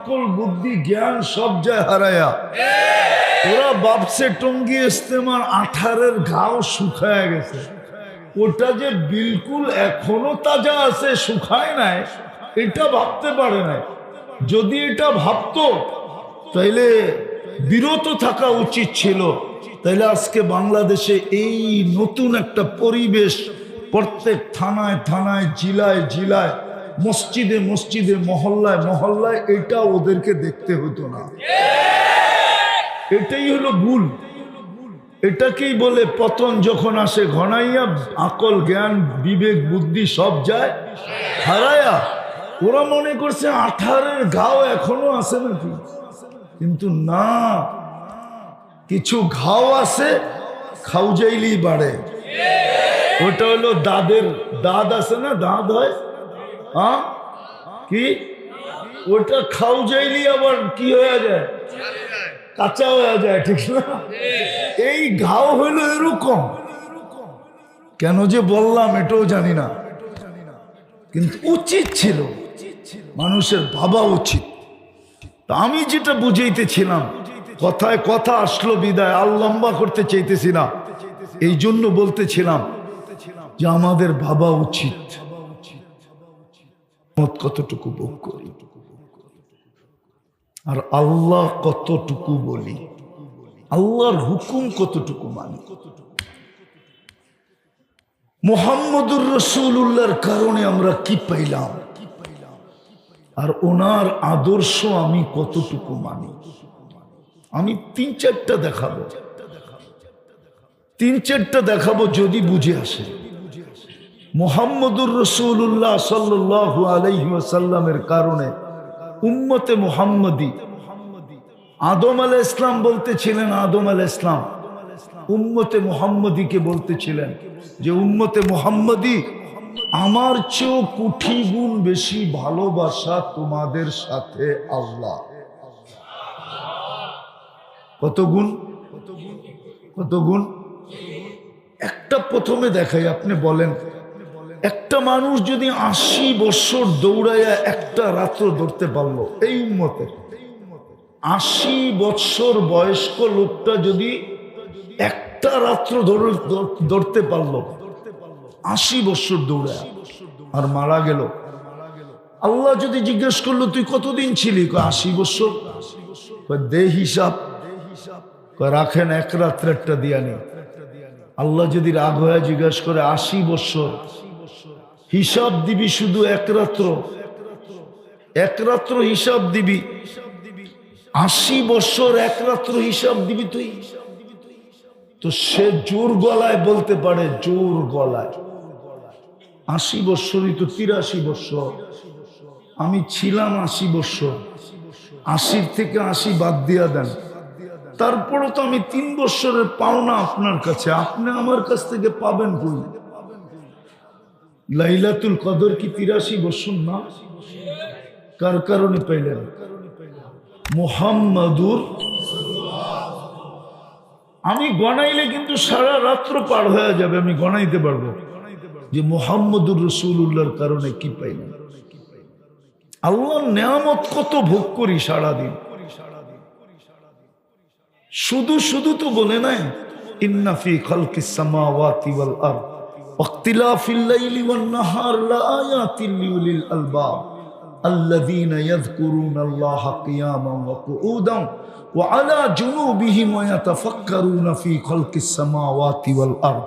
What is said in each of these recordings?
अकल बुद्धि ज्ञान सब जाए हराया ওরা বাপসে টঙ্গি ইস্তেমার 18-এর ঘাও শুকায় গেছে ওটা যে বিলকুল এখনো তাজা আছে শুকায় নাই এটা ভাবতে পারে না যদি এটা ভাবতো তাইলে বিরত থাকা উচিত ছিল তাইলে আজকে বাংলাদেশে এই নতুন একটা পরিবেশ প্রত্যেক থানায় থানায় জেলায় জেলায় মসজিদে মসজিদে মহল্লায় মহল্লায় এটা ওদেরকে দেখতে হতো না এটাই হলো ভুল এটাকেই বলে পতন যখন আসে ঘনাইয়া আকল জ্ঞান বিবেক বুদ্ধি সব যায় হারায়া ওরা মনে করছে 18-এর ঘাও এখনো আছে নাকি কিন্তু না কিছু ঘাও আছে খাওজাইলেই বাড়ে ওটা হলো দাঁতের দাঁত আছে না দাঁত হয় হ্যাঁ কি ওটা খাওজাইলেই আবার কি হয়ে যায় কাঁচা হয়ে যায় ঠিক না এই ঘাও হইলো এরকম কেন যে বললাম এটাও জানি না কিন্তু উচিত ছিল মানুষের ভাবা উচিত তা আমি যেটা বুঝাইতেছিলাম কথায় কথা আসলো বিদায় আর লম্বা করতে চাইতেছি না এই জন্য বলতেছিলাম যে আমাদের ভাবা উচিত কতটুকু ভোগ করি আর আল্লাহ কতটুকু বলি আল্লাহর হুকুম কতটুকু মানি মুহাম্মদুর রাসূলুল্লাহর কারণে আমরা কি পাইলাম আর ওনার আদর্শ আমি কতটুকু মানি আমি 3-4টা দেখাবো 3-4টা দেখাবো যদি বুঝে আসে মুহাম্মদুর রাসূলুল্লাহ সাল্লাল্লাহু আলাইহি ওয়াসাল্লামের কারণে উম্মতে মুহাম্মদী আদম আলাইহিস সালাম বলতেছিলেন আদম আলাইহিস সালাম উম্মতে মুহাম্মদীকে বলতেছিলেন যে উম্মতে মুহাম্মদী আমার চেয়ে কোটি গুণ বেশি ভালোবাসা তোমাদের সাথে আল্লাহ কত গুণ কত গুণ একটা প্রথমে দেখাই আপনি বলেন একটা মানুষ যদি 80 বছর দৌড়াইয়া একটা রাত্র ধরতে পারলো এই উম্মতে 80 বছর বয়স্ক লোকটা যদি একটা রাত্র ধরতে পারলো 80 বছর দৌড়ায় আর মারা গেল আল্লাহ যদি জিজ্ঞেস করলো তুই কতদিন ছিলি 80 বছর দে হিসাব রাখেন এক রাত্রেরটা দিয়া নেই আল্লাহ যদি রাগ হয়ে জিজ্ঞেস করে 80 বছর হিসাব দিবি শুধু এক রাত্র হিসাব দিবি 80 বছর এক রাত্র হিসাব দিবি তুই তো সে জোর গলায় বলতে পারে জোর গলায় 80 বছরই তো 83 বছর আমি ছিলাম 80 বছর 80 থেকে 80 বাদ দিয়া দেন তারপরও তো আমি 3 বছরের পাওনা আপনার কাছে আপনি আমার কাছ থেকে পাবেন কই লাইলাতুল কদর কি 83 বছর না কার কারণে পাইলেন মুহাম্মাদুর আমি গণাইলে কিন্তু সারা রাত্র পার হয়ে যাবে আমি গণাইতে পারবো যে মুহাম্মাদুর রাসূলুল্লাহর কারণে কি পাইলাম আল্লাহর নিয়ামত কত ভোগ করি সারাদিন শুধু শুধু তো বলে নাই ইন্না ফি খালকিস সামাওয়াতি ওয়াল আরদ ওয়াখতিলাফিল লাইলি ওয়ান নাহার লাআয়াতিন লিউলিল আলবাব الذين يذكرون الله قياما وقعودا وعلى جنوبهم ويتفكرون في خلق السماوات والأرض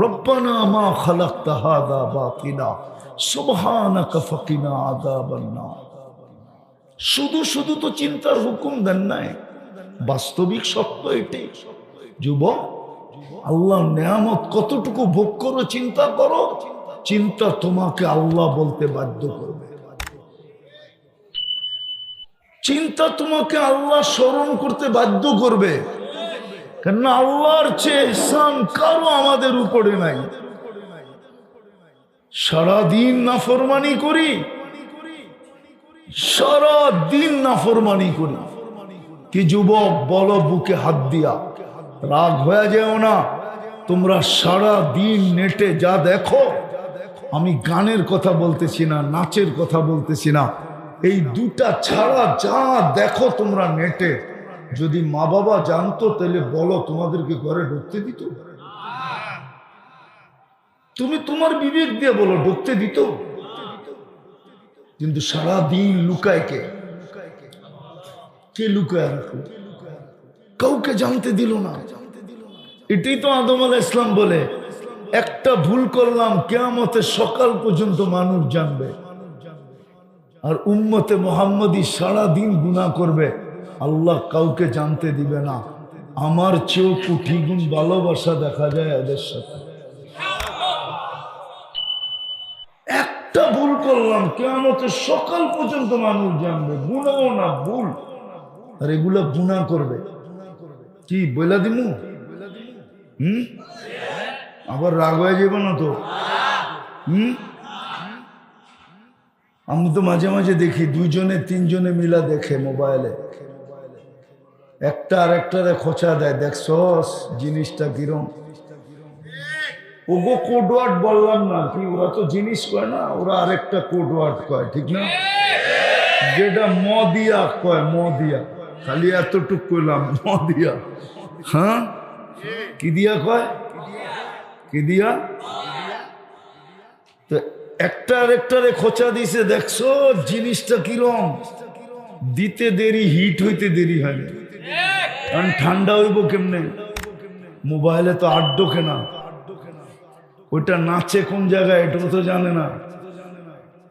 ربنا ما خلقت هذا باطلا سبحانك فقنا عذاب النار শুধু শুধু তো চিন্তার হুকুম দেন নাই বাস্তবিক সত্য এটাই যুবক আল্লাহর নিয়ামত কতটুকু ভোগ করো চিন্তা তোমাকে আল্লাহ বলতে বাধ্য করবে চিন্তা তোমাকে আল্লাহ স্মরণ করতে বাধ্য করবে কেননা আল্লাহর চেয়ে ইহসান কারো আমাদের উপরে নাই সারাদিন নাফরমানি করি কি যুবক বলো বুকে হাত দিয়া রাগ হয়ে যেও না তোমরা সারা দিন নেটে যা দেখো আমি গানের কথা বলতেছি না নাচের কথা বলতেছি না এই দুটা ছাড়া যা দেখো তোমরা নেটে, যদি মা বাবা জানতো তাহলে বলো তোমাদেরকে ঘরে ঢুকতে দিত? তুমি তোমার বিবেক দিয়ে বলো ঢুকতে দিত? কিন্তু সারাদিন লুকায় কে লুকায় রাখলো? কাউকে জানতে দিল না। এটাই তো আদম আলাইহিস ইসলাম বলে, একটা ভুল করলাম কিয়ামতের সকাল পর্যন্ত মানুষ জানবে। আর উম্মতে মুহাম্মদী সারাদিন গুনাহ করবে, আল্লাহ কাউকে জানতে দিবে না। আমার চেয়েও কোটি গুণ ভালোবাসা দেখা যায় এদের সাথে। একটা ভুল করলাম কিয়ামতের সকাল পর্যন্ত মানুষ জানবে, গুনাহ না ভুল। আর এগুলা গুনাহ করবে কি বইলা দিমু? আবার রাগ হয়ে যাবে না তো? আমি তো মাঝে মাঝে দেখি দুইজনে তিনজনে মিলা দেখে মোবাইলে, একটা আর একটারে খোঁচা দেয়, দেখছস জিনিসটা কিরম। ওগো কোড ওয়ার্ড বললাম না কি, ওরা তো জিনিস কয় না, ওরা আরেকটা কোড ওয়ার্ড কয়, ঠিক না? যেটা মদিয়া কয়, মদিয়া, খালি এতটুক কইলাম মদিয়া। হ্যাঁ, কি দিয়া কয়? কি দিয়া? তো একটা আরেকটারে খোঁচা দিছে, দেখছো জিনিসটা কিরম। দিতে দেরি, হিট হইতে দেরি হয় না, কারণ ঠান্ডা হইব কেমনে? মোবাইলে তো আট ঢোকে না, ওইটা নাচে কোন জায়গায় এটা তো জানে না।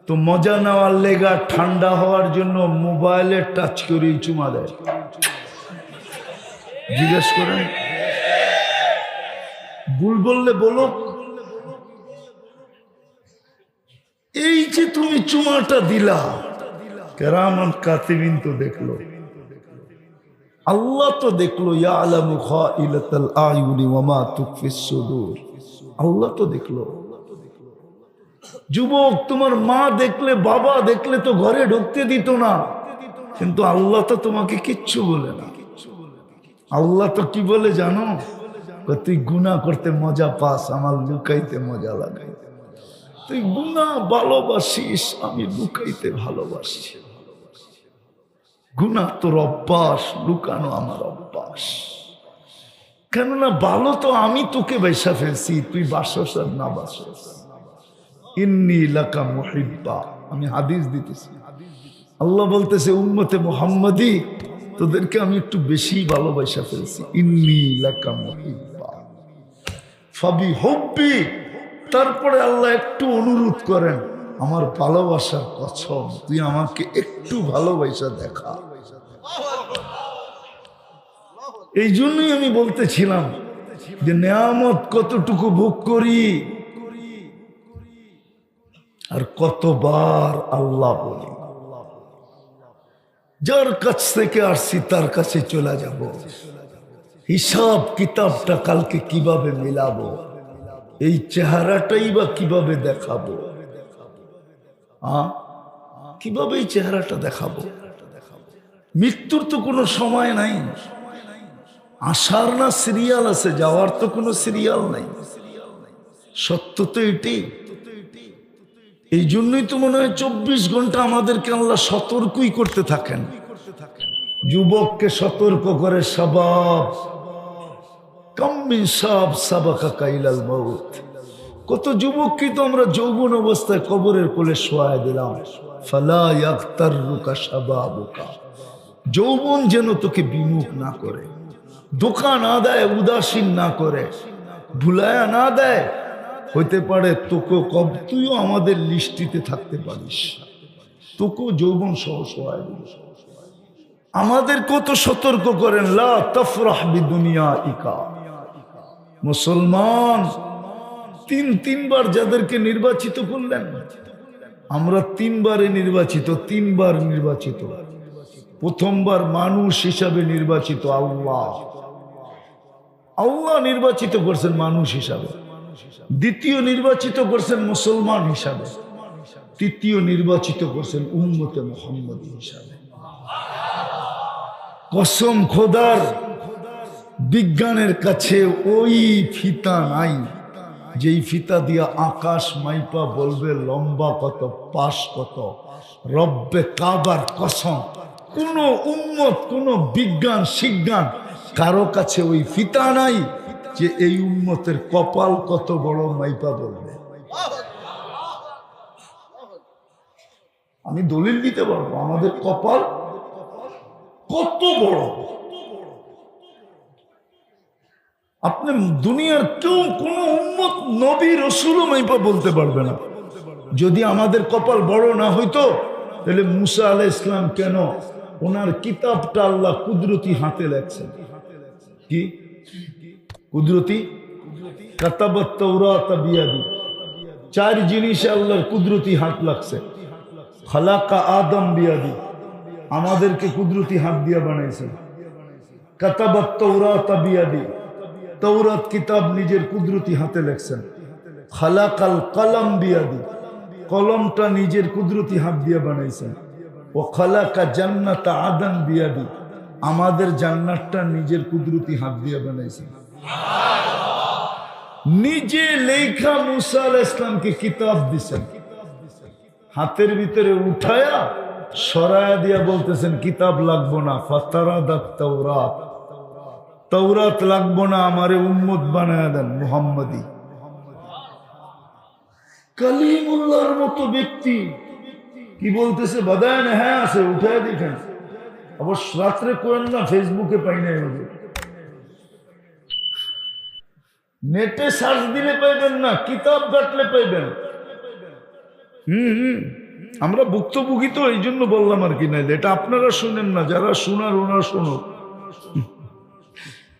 তো মজা নেওয়ার লেগা ঠান্ডা হওয়ার জন্য মোবাইলে টাচ করে চুমা দেয়। জিজ্ঞেস করেন, ভুল বললে বলো। এই যে তুমি চুমাটা দিলা, কেরামান কাতিবিন তো দেখলো, আল্লাহ তো দেখলো, ইয়ালামু খাইলাতাল আয়ুনি ওয়া মা তুখফিস সুদূর, আল্লাহ তো দেখলো। যুবক, তোমার মা দেখলে, বাবা দেখলে তো ঘরে ঢুকতে দিত না, কিন্তু আল্লাহ তো তোমাকে কিচ্ছু বলে না। আল্লাহ তো কি বলে জানো? তুই গুনাহ করতে মজা পাস, আমার লুকাইতে মজা লাগে। তুই গুনাহ ভালোবাসিস, আমি লুকাইতে ভালোবাসি। গুনাহ তোর অভ্যাস, লুকানো আমার অভ্যাস। কেননা ভালো তো আমি তোকে বাইসা ফেলছি, তুই বাসস আর না বাসস। ইন্নী লাকা মুহিব্বা, আমি হাদিস দিতেছি। আল্লাহ বলতেছে উম্মতে মুহাম্মাদি, তোদেরকে আমি একটু বেশি ভালোবাসা ফেলছি। ইন্নী লাকা মুহিব্বা ফাবি হুব্বি। তারপরে আল্লাহ একটু অনুরোধ করেন, আমার ভালোবাসার কসম, তুই আমাকে একটু ভালোবাসা দেখা। এই জন্যই আমি বলতেছিলাম যে নেয়ামত কতটুকু ভোগ করি আর কতবার আল্লাহ বলি। যার কাছ থেকে আসছি তার কাছে চলে যাব, হিসাব কিতাবটা কালকে কিভাবে মিলাবো, এই চেহারাটাই বা কিভাবে দেখাবো? কিভাবে এই চেহারাটা দেখাবো? মৃত্যুর তো কোনো সময় নাই, আসার না সিরিয়াল আছে, যাওয়ার তো কোনো সিরিয়াল নাই। সত্য তো এটি। এই জন্যই তো মনে হয় 24 ঘন্টা আমাদেরকে আল্লাহ সতর্কই করতে থাকেন। যুবককে সতর্ক করে, শাবাব কাম মিন শাব সাবাকা কাইলাল মাউত। কত যুবককে তো আমরা যৌবন অবস্থায় কবরের কোলে শোয়ায় দিলাম। ফালা ইয়াগতাররুকা শাবাবুকা, যৌবন যেন তোকে বিমুখ না করে, ধোঁকা না দেয়, উদাসীন না করে, ভুলায়া না দেয়। হইতে পারে তোকে কব, তুইও আমাদের লিস্টিতে থাকতে পারিস, তোকেও যৌবন সহ শোয়ায় দিল। আমাদের কত সতর্ক করেন, লা তাফরাহ বিদুনিয়াইকা। মুসলমান তিনবার যাদেরকে নির্বাচিত করলেন, আমরা 3 বারে নির্বাচিত, 3 বার নির্বাচিত। প্রথমবার মানুষ হিসাবে নির্বাচিত আল্লাহ, আল্লাহ নির্বাচিত করছেন মানুষ হিসাবে। দ্বিতীয় নির্বাচিত করছেন মুসলমান হিসাবে। তৃতীয় নির্বাচিত করছেন উম্মতে মুহাম্মদী হিসাবে। কসম খোদার, বিজ্ঞানের কাছে ওই ফিতা নাই যেই ফিতা দিয়া আকাশ মাইপা বলবে লম্বা কত, পাশ কত, রব্বে কাবার কসম কোন উম্মত, কোন বিজ্ঞান শিজ্ঞান কারো কাছে ওই ফিতা নাই যে এই উম্মতের কপাল কত বড় মাইপা বলবে। আমি দলিল দিতে পারবো আমাদের কপাল কত বড়। আপনি দুনিয়ার কেউ কোন উম্মত নবী রসুলও মাইপা বলতে পারবে না। যদি আমাদের কপাল বড় না হইতো তাহলে মুসা আলাইহিস ইসলাম কেন ওনার কিতাবটা আল্লাহ কুদরতি হাতে লেখছেন? কি কুদরতি? কাতাবাত তাওরাত বিয়াদি, চার জিনিসে আল্লাহর কুদরতি হাত লাগছে। খালাকা আদম বিয়াদি, আমাদেরকে কুদরতি হাত দিয়ে বানাইছেন। কাতাবাত তাওরাত বিয়াদি, তাওরাত কিতাব নিজের কুদরতি হাতে লেখছেন। খালাকাল কলম বিয়াদি, কলমটা নিজের কুদরতি হাত দিয়ে বানাইছেন। ও খালাকা জান্নাত আদন বিয়াদি, আমাদের জান্নাতটা নিজের কুদরতি হাত দিয়ে বানাইছেন। নিজে লেখা মুসা আলাইহিস ইসলামকে কিতাব দিছেন, হাতের ভিতরে উঠায়া সরায়া দিয়া বলতেছেন কিতাব লাগবো না, ফাতারাদাত তাওরাত, তাওরাত লাগবো না, আমারে উম্মত বানায়া দেন মুহাম্মদী। কালিমুল্লাহর মতো ব্যক্তি কি বলতেছে? বাদায় না, হ্যাঁ আছে, উঠায় দেখেন। আবার রাত্রে করেন না, ফেসবুকে পাই নাই, নেটে সার্চ দিলে পাইবেন না, কিতাব ঘাটলে পাইবেন। আমরা ভুক্তভোগী তো, এই জন্য বললাম আর কি। নাইলে এটা আপনারা শুনেন না, যারা শোনার ওনারা শুনুন।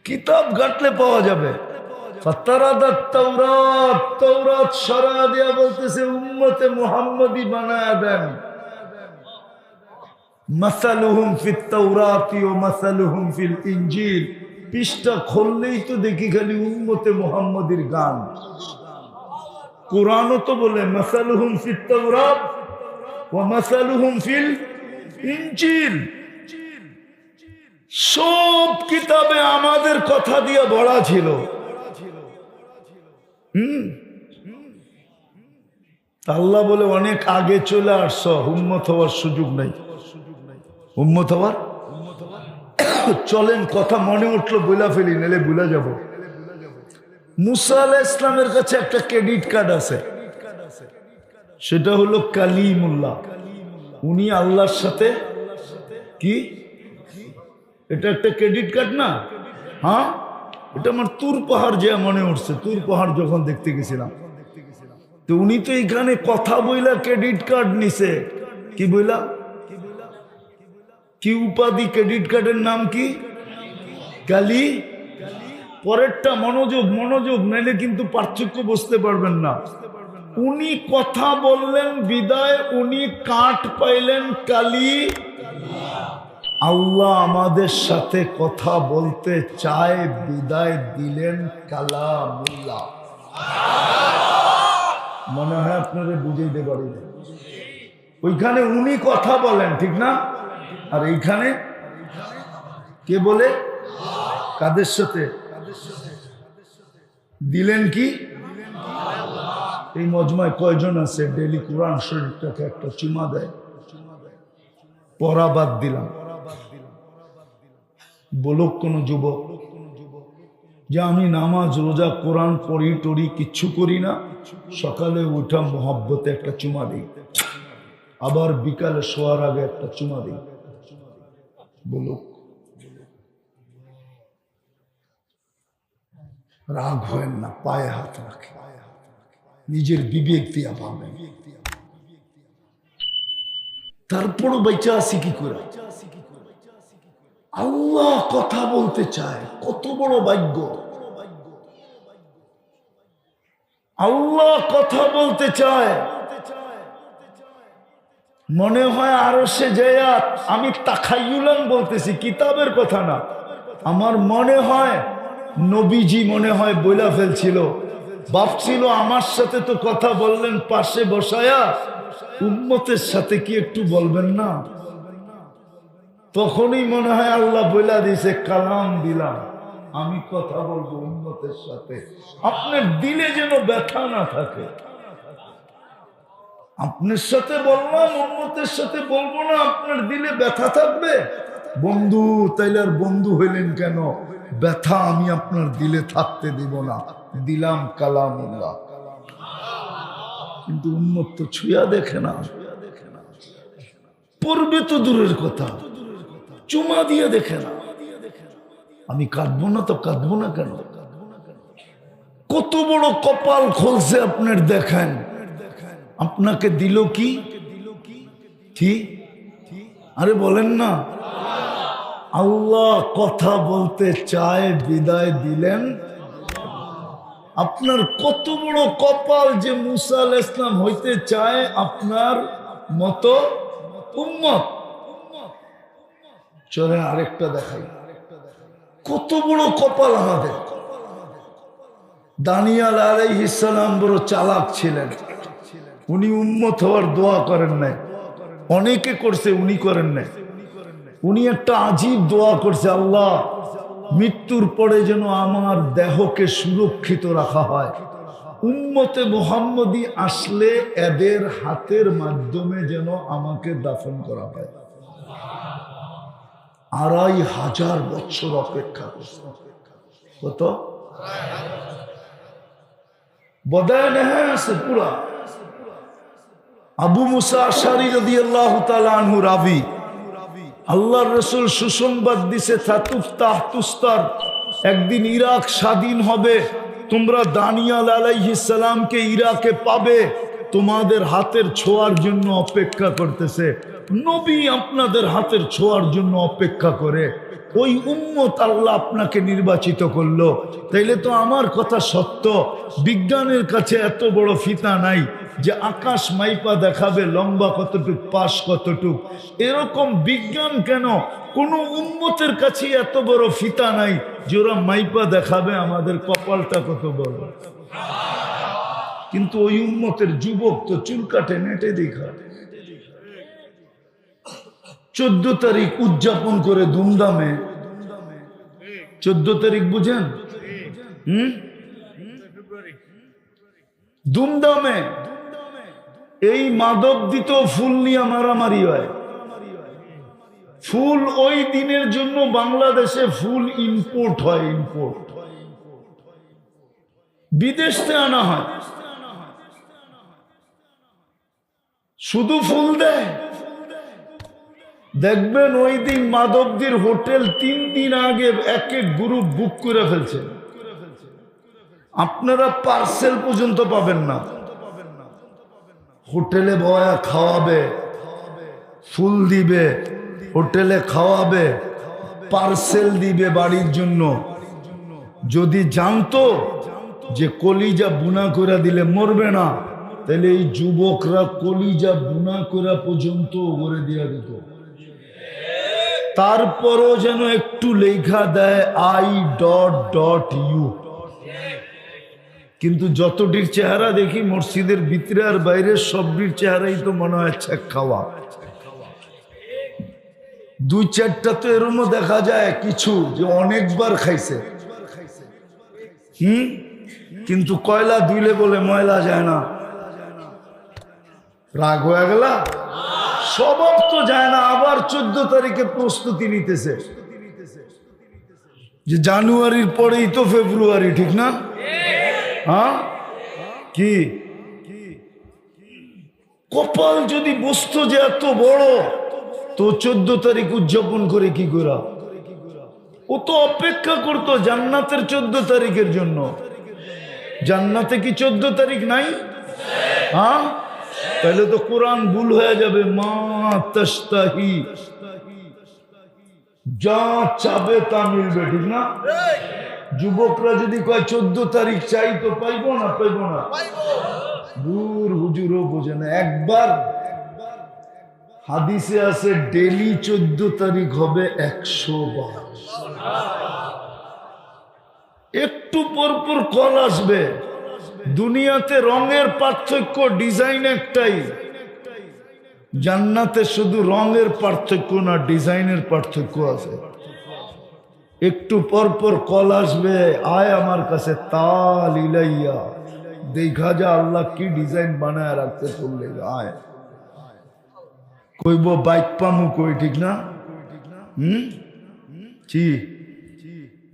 কিতাব ঘাটলে পাওয়া যাবে। ফাতারাদাত তাওরাত, তাওরাত সরা দিয়া বলতেছে উম্মতে মুহাম্মদী বানায়া দেন। মাসালুহুম ফিত তাওরাতি ওয়া মাসালুহুম ফিল ইনজিল, পৃষ্ঠা খুললেই তো দেখি খালি উম্মতে মুহাম্মদীর গান। কুরআনও তো বলে মাসালুহুম ফিত তাওরাত ওয়া মাসালুহুম ফিল ইনজিল। সব কিতাবে আমাদের কথা দিয়ে ভরা ছিল। আল্লাহ বলে অনেক আগে চলে আসছ, উম্মত হওয়ার সুযোগ নাই। উম্মত হওয়ার চলেন, কথা মনে উঠলো বইলা ফেলি, নাহলে ভুলে যাব। মুসা আলাইহিস ইসলামের কাছে একটা ক্রেডিট কার্ড আছে, সেটা হলো কালিমুল্লাহ। উনি আল্লাহর সাথে কি, এটা একটা ক্রেডিট কার্ড না? হ্যাঁ, এটা আমার তুর পাহাড় যে মনে উঠছে, তুর পাহাড় যখন দেখতে গেছিলাম, তো উনি তো এখানে কথা বইলা ক্রেডিট কার্ড নিছে। কি বইলা, কি উপাধি? ক্রেডিট কার্ডের নাম কি? কালি। পরেরটা মনোযোগ, মনোযোগ, নাইলে কিন্তু পার্থক্য বুঝতে পারবেন না। উনি কথা বললেন বিদায়, উনি কাঠ পাইলেন কালি। আল্লাহ আমাদের সাথে কথা বলতে চায়, বিদায় দিলেন কালামুল্লাহ। মনে হয় আপনারা বুঝাইতে পারি। ওইখানে উনি কথা বলেন, ঠিক না? আর এইখানে কে বলে? কাদের সাথে দিলেন? কি এই মজমায় কয়জন আছে ডেলি কোরআন শরীফটাকে একটা চুমা দেয়? পড়া বাদ দিলাম। বলুক কোন যুবক যে আমি নামাজ রোজা কোরআন পড়ি টড়ি কিচ্ছু করি না, সকালে উঠা মোহাব্বতে একটা চুমা দিই, আবার বিকালে শোয়ার আগে একটা চুমা দিই। বলুক। রাগ হয় না, পায়ে হাত রাখে, নিজের বিবেক দিয়া পাবেন। তারপরও বেঁচে আসি কি করে? আল্লাহ কথা বলতে চায়, কত বড় ভাগ্য। আল্লাহ কথা বলতে চায়। মনে হয় আরো সে জায়াত, আমি তাখায়ুলান বলতেছি, কিতাবের কথা না। আমার মনে হয় নবীজি মনে হয় বইলা ফেলছিল, ভাবছিল আমার সাথে তো কথা বললেন পাশে বসায়া, উম্মতের সাথে কি একটু বলবেন না? তখনই মনে হয় আল্লাহ বইলা দিয়েছে কালাম দিলাম। আমি কথা বলবো উম্মতের সাথে, আপনার দিলে যেন ব্যথা না থাকে। আপনার সাথে বললাম, উম্মতের সাথে বলবো না, আপনার দিলে ব্যথা থাকবে। বন্ধু, তাইলে আর বন্ধু হইলেন কেন? ব্যথা আমি আপনার দিলে থাকতে দিব না, দিলাম কালামুল্লাহ। কিন্তু উম্মত তো ছুঁয়া দেখে না, পড়বে তো দূরের কথা, চুমা দিয়ে দেখে না। আমি কাঁদবো না তো কাঁদবো না কেন? কত বড় কপাল খুলছে আপনার, দেখেন আপনাকে দিল কি? কি আরে বলেন না, আল্লাহ কথা বলতে চায়, বিদায় দিলেন। আপনার কত বড় কপাল যে মুসা আলাইহিস সালাম হইতে চায় আপনার মতো উম্মত। চলেন আরেকটা দেখাই, কত বড় কপাল আমাদের। দানিয়াল আলাইহিস সালাম বড় চালাক ছিলেন, উনি উম্মত হওয়ার দোয়া করেন নাই। অনেকে করছে, উনি করেন নাই। উনি একটা আজীব দোয়া করছে, আল্লাহ মৃত্যুর পরে যেন আমার দেহকে সুরক্ষিত রাখা হয়, উম্মতে মুহাম্মদী আসলে এদের হাতের মাধ্যমে যেন আমাকে দাফন করা হয়। 2500 বছর অপেক্ষা করছে। কত বদায় নেহা আছে পুরা। আবু মুসা আশআরী রাদিয়াল্লাহু তাআলা আনহু রাবি, আল্লাহর রাসূল সুসংবাদ দিছে, তাতুফতাহ তুস্তার, একদিন ইরাক স্বাধীন হবে, তোমরা দানিয়াল আলাইহিস সালামকে ইরাকে পাবে, তোমাদের হাতের ছোঁয়ার জন্য অপেক্ষা করতেছে। নবী আপনাদের হাতের ছোঁয়ার জন্য অপেক্ষা করে, ওই উম্মত আল্লাহ আপনাকে নির্বাচিত করলো। তাইলে তো আমার কথা সত্য, বিজ্ঞানের কাছে এত বড় ফিতা নাই যে আকাশ মাইপা দেখাবে লম্বা কতটুক, পাশ কতটুক। এরকম বিজ্ঞান কেন, কোন উম্মতের কাছে এত বড় ফিতা নাই যে ওরা মাইপা দেখাবে আমাদের কপালটা কত বড়। কিন্তু ওই উম্মতের যুবক তো চুল কাটে নেটে দেখা। 14 তারিখ উদযাপন করে ধুমধামে। 14 তারিখ বুঝেন? ধুমধামে এই মাদক দিত, ফুল নিয়ে মারামারি হয়। ফুল ওই দিনের জন্য বাংলাদেশে ফুল ইম্পোর্ট হয়, ইম্পোর্ট বিদেশ থেকে আনা হয়। শুধু ফুল দেয়, দেখবেন ওই দিন মাদকদের হোটেল 3 দিন আগে এক এক গ্রুপ বুক করে ফেলছে। আপনারা পার্সেল পর্যন্ত পাবেন না। হোটেলে বয়া খাওয়াবে, ফুল দিবে, হোটেলে খাওয়াবে, পার্সেল দিবে বাড়ির জন্য। যদি জানতো যে কলিজা বুনা করে দিলে মরবে না, তাহলে এই যুবকরা কলিজা বুনা করা পর্যন্ত করে দিয়া দিত। তারপরও যেন একটু লেখা দেয় I.U। কিন্তু যতটির চেহারা দেখি মসজিদের ভিতরে আর বাইরে, সবটির চেহারাই তো মনে হয় ছেক খাওয়া। 2-4টা তো এরমও দেখা যায় কিছু যে অনেকবার খাইছে, কিন্তু কয়লা ধুইলে বলে ময়লা যায় না। রাগ হয়ে গেল, স্বভাব তো যায় না। আবার 14 তারিখে প্রস্তুতি নিতেছে যে জানুয়ারির পরেই তো ফেব্রুয়ারি, ঠিক না? হ্যাঁ, কি কপাল যদি বুঝতো যে এত বড়, তো 14 তারিখ উদযাপন করে কি করা? ও তো অপেক্ষা করতো জান্নাতের 14 তারিখের জন্য। জান্নাতে কি 14 তারিখ নাই? হ্যাঁ, তাহলে তো কোরআন ভুল হয়ে যাবে। মা তাশতাহি, যা চাবে তা মিলবে, ঠিক না? যুবকরা যদি কয় 14 তারিখ চাই, তো পাইব না? পাইব না। দূর, হুজুরও বোঝে না। একবার হাদিসে আছে ডেলি 14 তারিখ হবে 100 বার। একটু পরপর কল আসবে। দুনিয়াতে রঙের পার্থক্য, ডিজাইন একটাই। জান্নাতে শুধু রঙের পার্থক্য না, ডিজাইনের পার্থক্য আছে। একটু পর পর কল আসবে, আয় আমার কাছে, তাল ইলাইয়া, দেখা যা আল্লাহ কি ডিজাইন বানায় রাখতে চললে, আয়। কইব বাইক পামু কই, ঠিক না? কি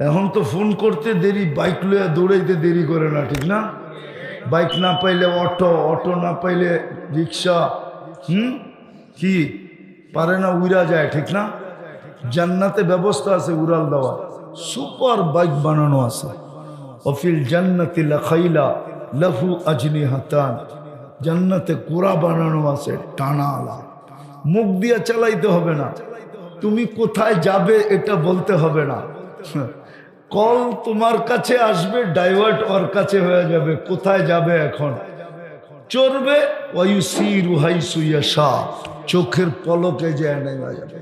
এখন তো ফোন করতে দেরি, বাইক লইয়া দৌড়াইতে দেরি করে না, ঠিক না? বাইক না পাইলে অটো, অটো না পাইলে রিক্সা, কি পারে না, উড়া যায়, ঠিক না? জান্নাতে ব্যবস্থা আছে উড়াল দেওয়া, সুপার বাইক বানানো আছে। অফিল জান্নাতি লাখাইলা লাহু আজনিহাতান, জান্নাতে কুরা বানানো আছে টানালা, মুখ দিয়া চালাইতে হবে না, তুমি কোথায় যাবে এটা বলতে হবে না, কল তোমার কাছে আসবে, ডাইভার্ট ওর কাছে হয়ে যাবে, কোথায় যাবে এখন চড়বে, ওয়ায়ুসিরু হাইসু ইয়াশা, চোখের পলকে যায় নেমে যাবে,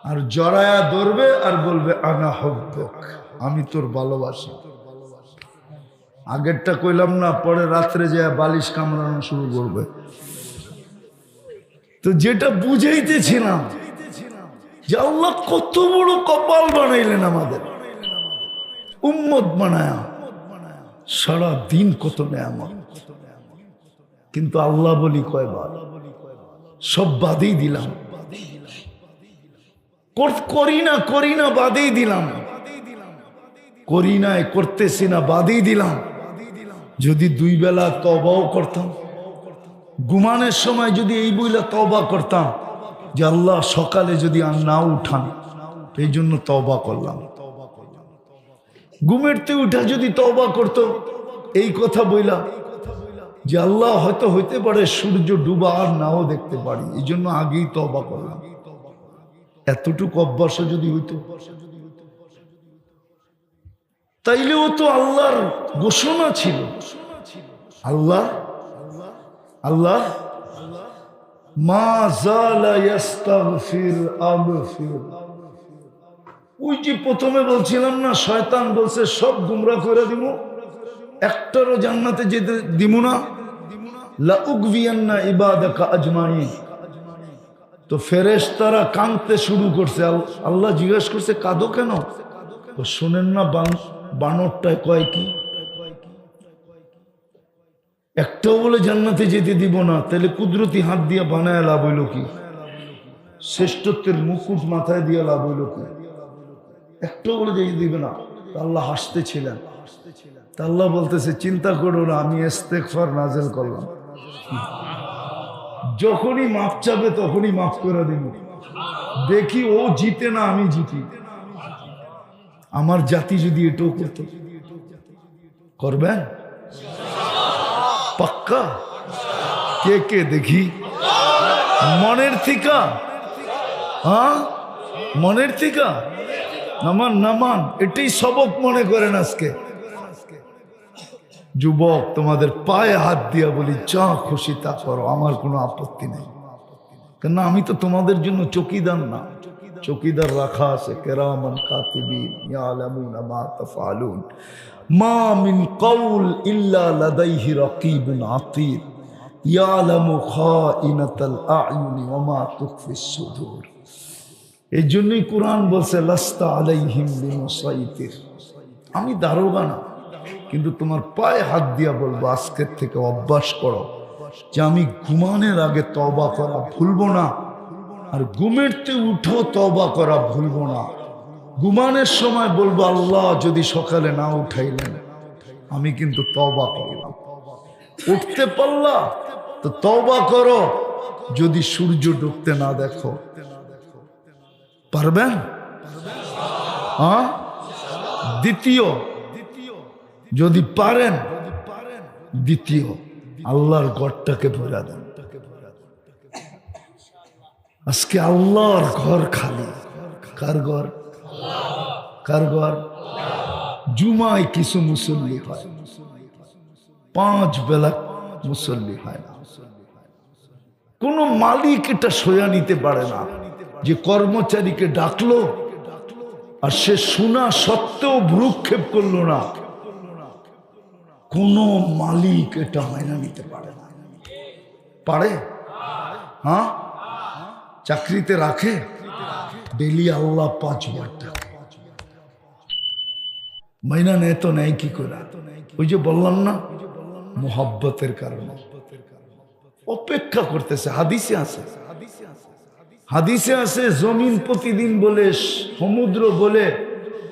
আর জড়ায়া ধরবে আর বলবে আনা হুব্বুক, আমি তোর ভালোবাসি। আগেরটা কইলাম না, পরে রাত্রে যায় বালিশ কামড়ানো শুরু করবে। তো যেটা বুঝাইতেছিলাম যে আল্লাহ কত বড় কপাল বানাইলেন আমাদের, উম্মত বানায়া সারা দিন কত নেয়ামত, কিন্তু আল্লাহ বলি কয়বার, সব বাদেই দিলাম, করি না বাদেই দিলাম, করি নাই, করতেছি না বাদেই দিলাম। যদি দুই বেলা তওবাও করতাম, ঘুমানোর সময় যদি এই বইলা তওবা করতাম যে আল্লাহ সকালে যদি আর না উঠান, এই জন্য তওবা করলাম। ঘুমেরতে উঠা যদি তওবা করত এই কথা বইলা যে আল্লাহ হয়তো হইতে পারে সূর্য ডুবা আর নাও দেখতে পারি, এই জন্য আগেই তওবা করলাম। এতটুকু অভ্যাস যদি হইতো, তাইলেও তো আল্লাহর ঘোষণা ছিল, আল্লাহ আল্লাহ মা জালা ইস্তাগফির আবফির। ওই যে প্রথমে বলছিলাম না, শয়তান বলছে সব গুমরা করে দিব, একটারও জান্নাতে যেতে দিব না, লা উগবিয়ান্না ইবাদাকা আজমাইন। তো ফেরেশতারা কাঁদতে শুরু করছে। আল্লাহ জিজ্ঞেস করছে কাঁদো কেন? তো শোনেন না বানরটায় কয় কি, একটাও বলে জান্নাতে যেতে দিব না, তাহলে কুদরতি হাত দিয়ে বানায় লাভ হইল কি? শ্রেষ্ঠত্বের মুকুট মাথায় দিয়ে লাভ হইল কি? একটাও বলে যেতে দিবে না। আল্লাহ হাসতেছিলেন। তা আল্লাহ বলতেছে চিন্তা করো না, আমি ইস্তেগফার নাযিল করলাম, যখনই মাপ চাবে তখনই মাফ করে দিব। দেখি ও জিতে না আমি জিতি। আমার জাতি যদি এটাও করতো, করবেন পাক্কা? কে কে দেখি মনের থিকা, হ্যাঁ মনের থিকা, নামান নামান, এটাই সবক মনে করেন আজকে। যুবক তোমাদের পায়ে হাত দিয়া বলি যা খুশি তা করো, আমার কোনো আপত্তি নেই, কেন আমি তো তোমাদের জন্য চকিদার না, চকিদার রাখা আছে কিরামান কাতিবিন ইয়ালামুনা মা তাফআলুন মা মিন কওল ইল্লা লাদাইহি রাকিবুন আতীদ ইয়ালামু খাইনাতাল আ'য়ুনি ওয়া মা তুখফিস সুদূর। এই জন্যই কোরআন বলছে লাস্তা আলাইহিম বিমুসাইতির, আমি দারোগা না, কিন্তু তোমার পায়ে হাত দিয়া বলবো আজকের থেকে অভ্যাস করো যে আমি ঘুমানোর আগে তওবা করা ভুলবো না, আর ঘুমেরতে উঠো তওবা করা ভুলবো না। ঘুমানোর সময় বলবো আল্লাহ যদি সকালে না উঠাইলেন আমি কিন্তু তওবা করলাম। উঠতে পারলা তো তওবা করো, যদি সূর্য ডুবতে না দেখো। পারবেন? হ্যাঁ, দ্বিতীয় যদি পারেন, দ্বিতীয় আল্লাহর ঘরটাকে ভরা দেন। আজকে আল্লাহর ঘর খালি। কার ঘর? কার ঘর? জুমায় কিছু মুসল্লি হয়, 5 বেলা মুসল্লি হয় না। কোন মালিক এটা সয়া নিতে পারে না যে কর্মচারীকে ডাকলো আর সে শোনা সত্ত্বেও ভ্রুক্ষেপ করলো না। কোন মালিক এটা মাইনা নিতে পারে না। পারে? হ্যাঁ, চাকরিতে রাখে, ডেলি আল্লাহ 5 বার ডাকে। মাইনা নেয় তো নেয় কি করে? ওই যে বললাম না, মোহাব্বতের কারণে অপেক্ষা করতেছে। হাদিসে আছে, হাদিসে আছে, জমিন প্রতিদিন বলে, সমুদ্র বলে,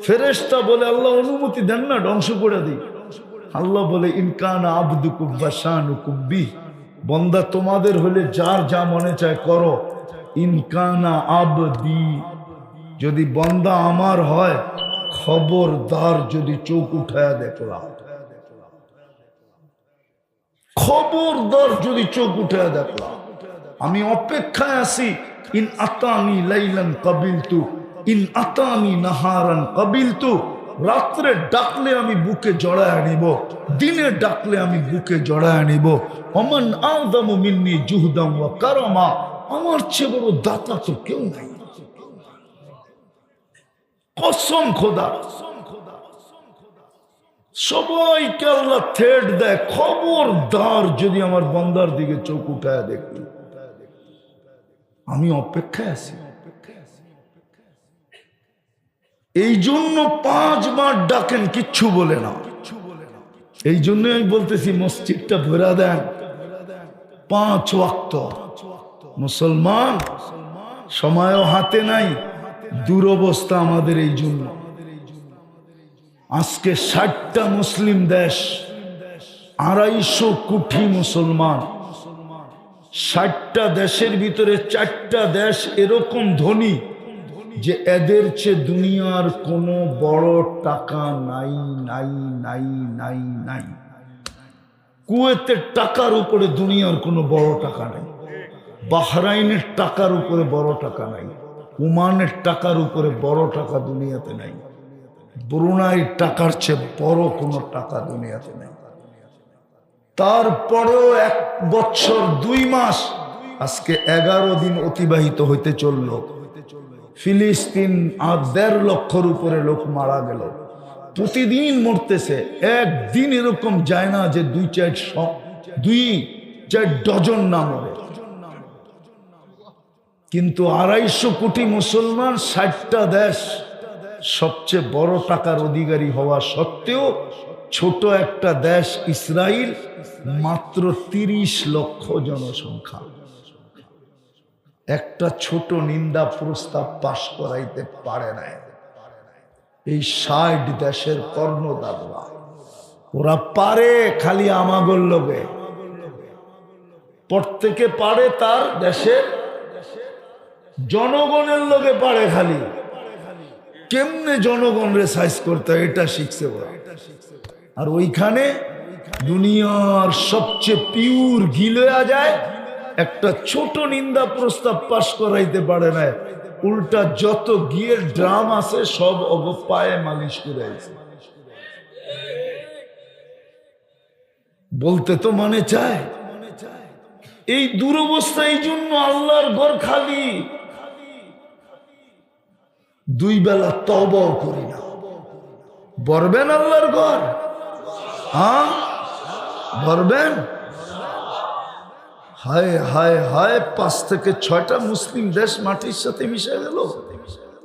ফেরেশতা বলে, আল্লাহ অনুমতি দেন না ধ্বংস করে দিই। আল্লাহ বলে ইনকানা আবদুকুম বাশানুকুম বি, বান্দা তোমাদের হলে যার যা মনে চায় করো। ইনকানা আবদি, যদি বান্দা আমার হয়, খবরদার যদি চোখ উঠায়া দেখলাম, খবরদার যদি চোখ উঠায়া দেখলাম। আমি অপেক্ষায় আছি। ইন আতানি লাইলান কাবিলতু, ইন আতানি নাহারান কাবিলতু। রাত্রে ডাকলে আমি বুকে জড়ায় নিব, দিনে ডাকলে আমি বুকে জড়ায় নিব। ওমান আযমু মিন্নি জুহদাম ওয়া কারামা, আমার চেয়ে বড় দাতা তো কেউ নাই। কসম খোদা, সবাইকে আল্লাহ থ্রেট দেয়, খবরদার যদি আমার বান্দার দিকে চোখ উঠায় দেখি। আমি অপেক্ষায় আছি। এই জন্য 5 বার ডাকেন, কিচ্ছু বলে না। এই জন্য আমি বলতেছি মসজিদটা ভরা দেন 5 ওয়াক্ত। মুসলমান সময়ও হাতে নাই, দুরবস্থা আমাদের। এই জন্য আজকে 60টা মুসলিম দেশ, 250 কোটি মুসলমান। 60টা দেশের ভিতরে 4টা দেশ এরকম ধনী যে এদের চেয়ে দুনিয়ার কোনো বড় টাকা নাই নাই নাই নাই নাই। কুয়েতের টাকার উপরে দুনিয়ার কোনো বড় টাকা নাই, বাহরাইনের টাকার উপরে বড় টাকা নাই, ওমানের টাকার উপরে বড় টাকা দুনিয়াতে নাই, ব্রুনাইয়ের টাকার চেয়ে বড় কোনো টাকা দুনিয়াতে নাই। তারপরেও 1 বছর 2 মাস, আজকে 11 দিন অতিবাহিত হইতে চলল, ফিলিস্তিন 1.5 লক্ষর উপরে লোক মারা গেল। প্রতিদিন মরতেছে। একদিন এরকম যায় না যে 2-4 ডজন না মরে। কিন্তু 250 কোটি মুসলমান, 60টা দেশ, সবচেয়ে বড় টাকার অধিকারী হওয়া সত্ত্বেও ছোট একটা দেশ ইসরায়েল, মাত্র 30 লক্ষ জনসংখ্যা। একটা ছোট নিন্দা প্রস্তাব পাশ করাইতে পারে না এই 60 দেশের কর্ণধাররা। ওরা পারে খালি আমাগর লোকে, প্রত্যেকে পারে তার দেশের জনগণের লোকে পারে। খালি কেমনে জনগণরে সাইজ করতে হয় এটা শিখছে ওরা। আর ওইখানে দুনিয়ার সবচেয়ে পিওর ঘি লয়া যায়, একটা ছোট নিন্দা প্রস্তাব পাশ করাইতে পারে না। উল্টা যত ঘিয়ের ড্রাম আছে সব পায়ে মালিশ করে আছে। বলতে তো মনে চায়। এই দুরবস্থা, এই জন্য আল্লাহর ঘর খালি। 2 বেলা তওবাও করি না। বলবেন আল্লাহর ঘর? হ্যাঁ বলবেন? হায় হায় হায়, 5 থেকে 6টা মুসলিম দেশ মাটির সাথে মিশে গেল।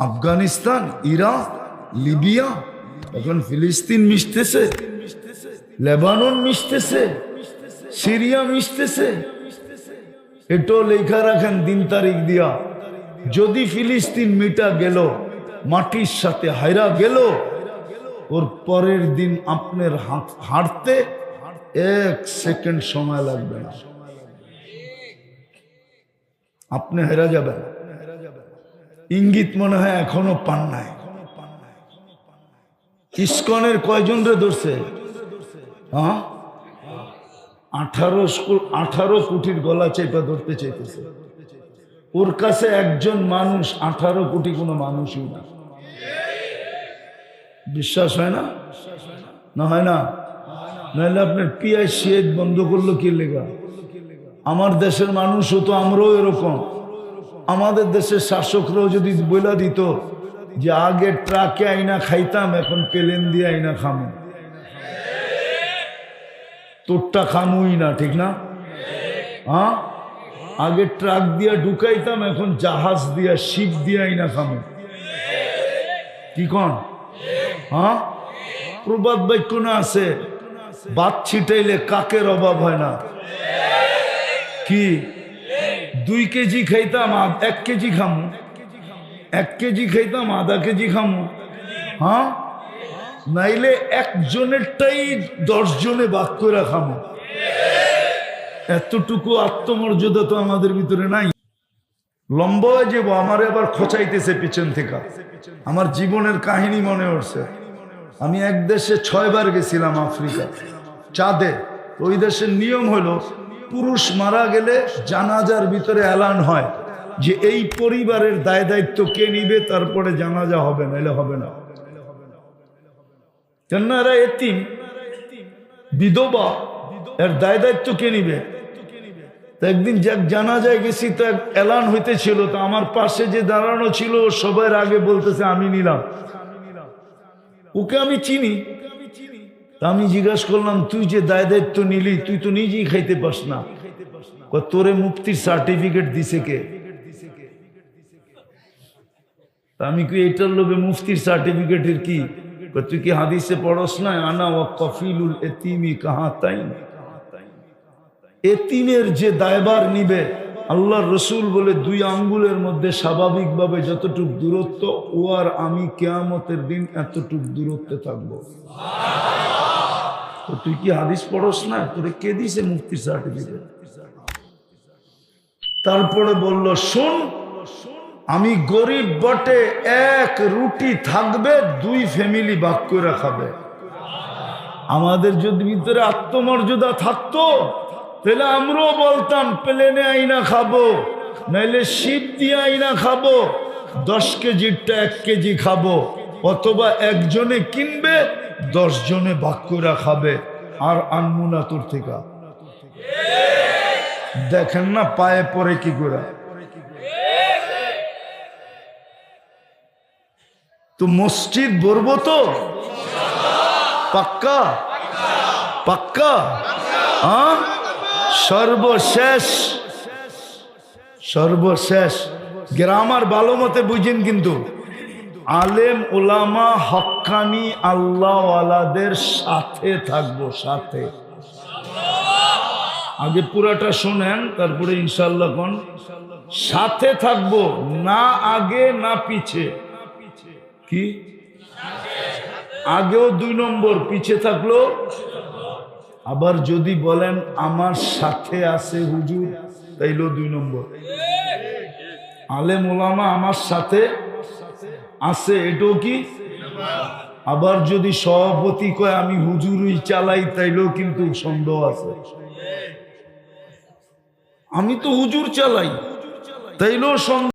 আফগানিস্তান, ইরাক, লিবিয়া, এখন ফিলিস্তিন মিশতেছে, লেবানন মিশতেছে, সিরিয়া মিশতেছে। এটাও লেখা রাখেন দিন তারিখ দিয়া। যদি ফিলিস্তিন মিটা গেল, মাটির সাথে হাইরা গেল, ওর পরের দিন আপনার হাঁটতে 1 সেকেন্ড সময় লাগবে না, আপনি হেরা যাবেন। ইঙ্গিত মনে হয় এখনো পান নাই। ইসকনের কয়জন রে ধরছে? 18 কোটির গলা চেপা ধরতে চাইতেছে। ওর কাছে একজন মানুষ 18 কোটি কোনো মানুষই না। বিশ্বাস হয় না? না হয় না? নাহলে আপনার পিআই সিএড বন্ধ করলো কি লেগা? আমার দেশের মানুষও তো, আমরাও এরকম। আমাদের দেশের শাসকরাও যদি বইলা দিত যে আগে ট্রাকে আইনা খাইতাম, এখন প্লেন দিয়ে আইনা খামু, তোরটা খামুই না, ঠিক না? হ্যাঁ, আগে ট্রাক দিয়া ঢুকাইতাম, এখন জাহাজ দিয়া শিপ দিয়াই না খামো। কি কন? হ্যাঁ, প্রবাদ বাক্য না আছে, ভাত ছিটাইলে কাকের অভাব হয় না। কি 2 কেজি খাইতাম 1 কেজি খামো, 1 কেজি খাইতাম আধা কেজি খামো। হ্যাঁ, নাইলে একজনেরটাই 10 জনে ভাগ করে খামো। এতটুকু আত্মমর্যাদা তো আমাদের ভিতরে নাই। লম্বা হয়ে যাবো, আমার আবার খোঁচাইতেছে পিছন থেকে। আমার জীবনের কাহিনী মনে হচ্ছে। আমি এক দেশে 6 বার গেছিলাম, আফ্রিকা চাঁদে। ওই দেশের নিয়ম হলো পুরুষ মারা গেলে জানাজার ভিতরে এলান হয় যে এই পরিবারের দায় দায়িত্ব কে নিবে, তারপরে জানাজা হবে, নাইলে হবে না। কেন এরা এতিম, বিধবা, এর দায় দায়িত্ব কে নিবে? একদিন জানাজায় গেছি, তো এলান হইতেছিল, তো আমার পাশে যে দাঁড়ানো ছিল সবার আগে বলতেছে আমি নিলাম। ওকে আমি চিনি। তা আমি জিজ্ঞাসা করলাম, তুই যে দায় দায়িত্ব নিলি, তুই তো নিজেই খাইতে পাস না, তোরে মুফতির সার্টিফিকেট দিছে কে? আমি কি এটার লোভে মুফতির সার্টিফিকেটের কি? তুই কি হাদিসে পড়স না, আনা ওয়া কফিলুল এতিমি কাহা তাই? এতিমের যে দায়ভার নিবে, আল্লাহর রসুল বলে 2 আঙ্গুলের মধ্যে স্বাভাবিকভাবে যতটুক দূরত্ব, ও আর আমি কিয়ামতের দিন এতটুক দূরত্বে থাকবো। তো তুই কি হাদিস পড়স না? তোরে কে দিছে মুফতির সার্টিফিকেট? তারপরে বলল, শোন, আমি গরিব বটে, 1 রুটি থাকবে, 2 ফ্যামিলি ভাগ করে খাবে। আমাদের যদি ভিতরে আত্মমর্যাদা থাকতো, তাহলে আমরাও বলতাম প্লেনে আইনা খাবো, নাইলে শিপ দিয়ে আইনা খাবো, 10 কেজিরটা 1 কেজি খাবো, অথবা একজনে কিনবে 10 জনে ভাগ করে খাবে, আর আনমুনা তোর থেকে। দেখেন না পায়ে পরে কি করে। তো মসজিদ ভরবো তো পাক্কা? পাক্কা? হ্যাঁ, সর্বশেষ সর্বশেষ গ্রামার ভালো মতে বুঝেন, কিন্তু আলেম ওলামা হক্কানি আল্লাহওয়ালাদের সাথে থাকবো, সাথে। আগে পুরাটা শোনেন, তারপরে ইনশাল্লাহ কোন সাথে থাকবো, না আগে না পিছে। কি আগেও 2 নম্বর, পিছে থাকলো। আবার যদি বলেন আমার সাথে আছে হুজুর, তাইলেও 2 নম্বর। আলেম ওলামা আমার সাথে আছে, এটাও কি? আবার যদি সভাপতি কয় আমি হুজুরই চালাই, তাইলেও কিন্তু সন্দেহ আছে। আমি তো হুজুর চালাই, তাইলেও সন্দেহ।